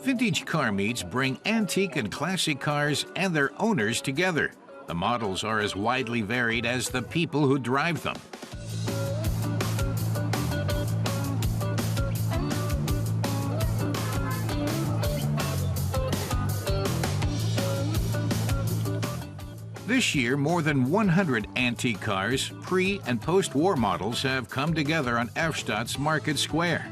Vintage car meets bring antique and classic cars and their owners together. The models are as widely varied as the people who drive them. This year, more than 100 antique cars, pre- and post-war models have come together on Erftstadt's Market Square.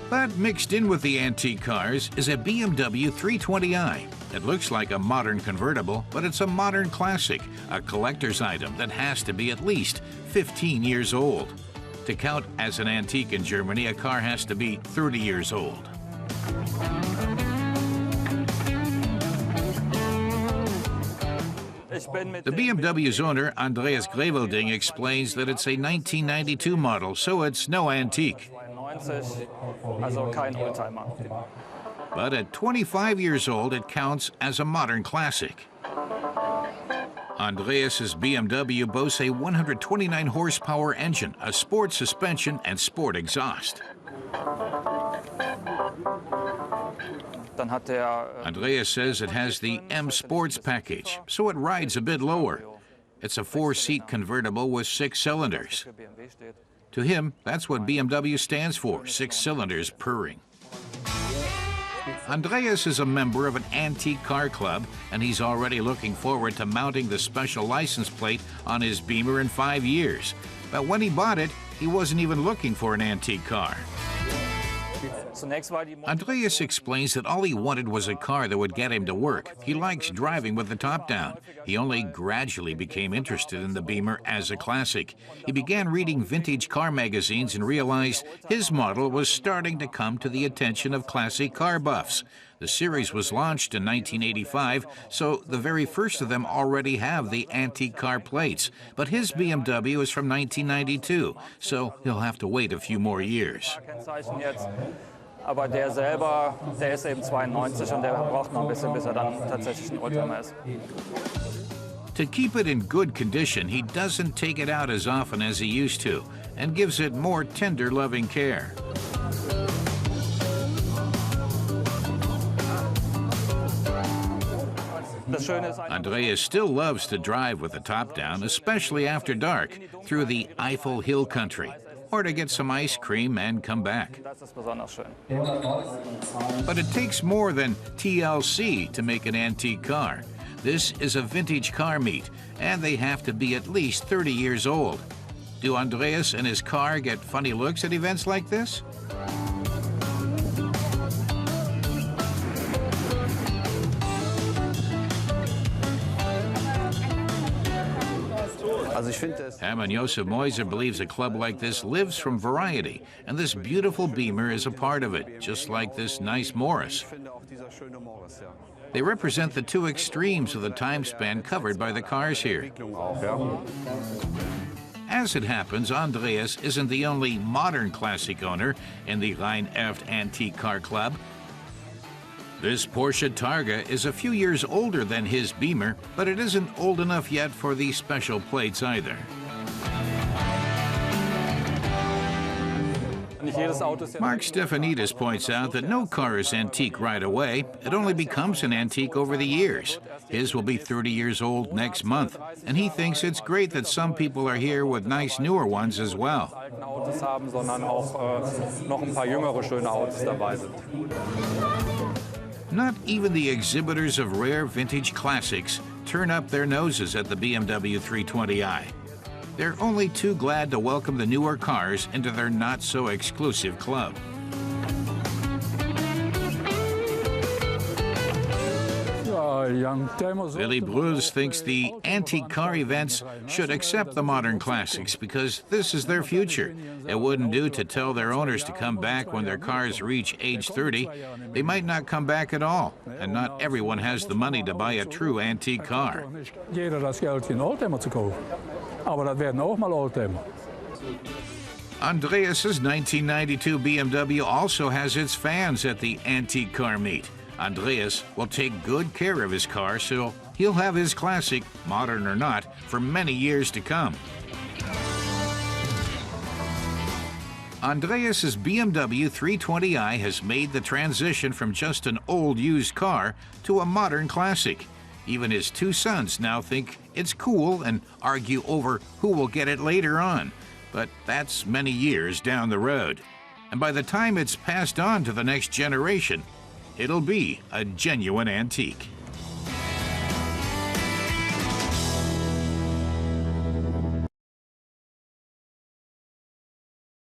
But mixed in with the antique cars is a BMW 320i. It looks like a modern convertible, but it's a modern classic, a collector's item that has to be at least 15 years old. To count as an antique in Germany, a car has to be 30 years old. The BMW's owner, Andreas Greveiding, explains that it's a 1992 model, so it's no antique. But at 25 years old, it counts as a modern classic. Andreas's BMW boasts a 129 horsepower engine, a sport suspension, and sport exhaust. Andreas says it has the M Sports package, so it rides a bit lower. It's a 4-seat convertible with 6 cylinders. To him, that's what BMW stands for, 6 cylinders purring. Andreas is a member of an antique car club, and he's already looking forward to mounting the special license plate on his Beamer in 5 years. But when he bought it, he wasn't even looking for an antique car. Andreas explains that all he wanted was a car that would get him to work. He likes driving with the top down. He only gradually became interested in the Beamer as a classic. He began reading vintage car magazines and realized his model was starting to come to the attention of classic car buffs. The series was launched in 1985, so the very first of them already have the antique car plates. But his BMW is from 1992, so he'll have to wait a few more years. Aber der selber, der ist eben 92 und der braucht noch ein bisschen, bis dann tatsächlich ein Oldtimer ist. To keep it in good condition, he doesn't take it out as often as he used to and gives it more tender, loving care. Andreas still loves to drive with the top down, especially after dark, through the Eifel Hill country, or to get some ice cream and come back. But it takes more than TLC to make an antique car. This is a vintage car meet, and they have to be at least 30 years old. Do Andreas and his car get funny looks at events like this? Hermann Josef Meuser believes a club like this lives from variety, and this beautiful Beamer is a part of it, just like this nice Morris. They represent the two extremes of the time span covered by the cars here. As it happens, Andreas isn't the only modern classic owner in the Rhein-Erft Antique Car Club. This Porsche Targa is a few years older than his Beamer, but it isn't old enough yet for these special plates either. Marc Stefanides points out that no car is antique right away. It only becomes an antique over the years. His will be 30 years old next month, and he thinks it's great that some people are here with nice newer ones as well. Not even the exhibitors of rare vintage classics turn up their noses at the BMW 320i. They're only too glad to welcome the newer cars into their not-so-exclusive club. Willy Bruls thinks the antique car events should accept the modern classics because this is their future. It wouldn't do to tell their owners to come back when their cars reach age 30. They might not come back at all, and not everyone has the money to buy a true antique car. Andreas's 1992 BMW also has its fans at the antique car meet. Andreas will take good care of his car, so he'll have his classic, modern or not, for many years to come. Andreas's BMW 320i has made the transition from just an old used car to a modern classic. Even his two sons now think it's cool and argue over who will get it later on. But that's many years down the road. And by the time it's passed on to the next generation, it'll be a genuine antique.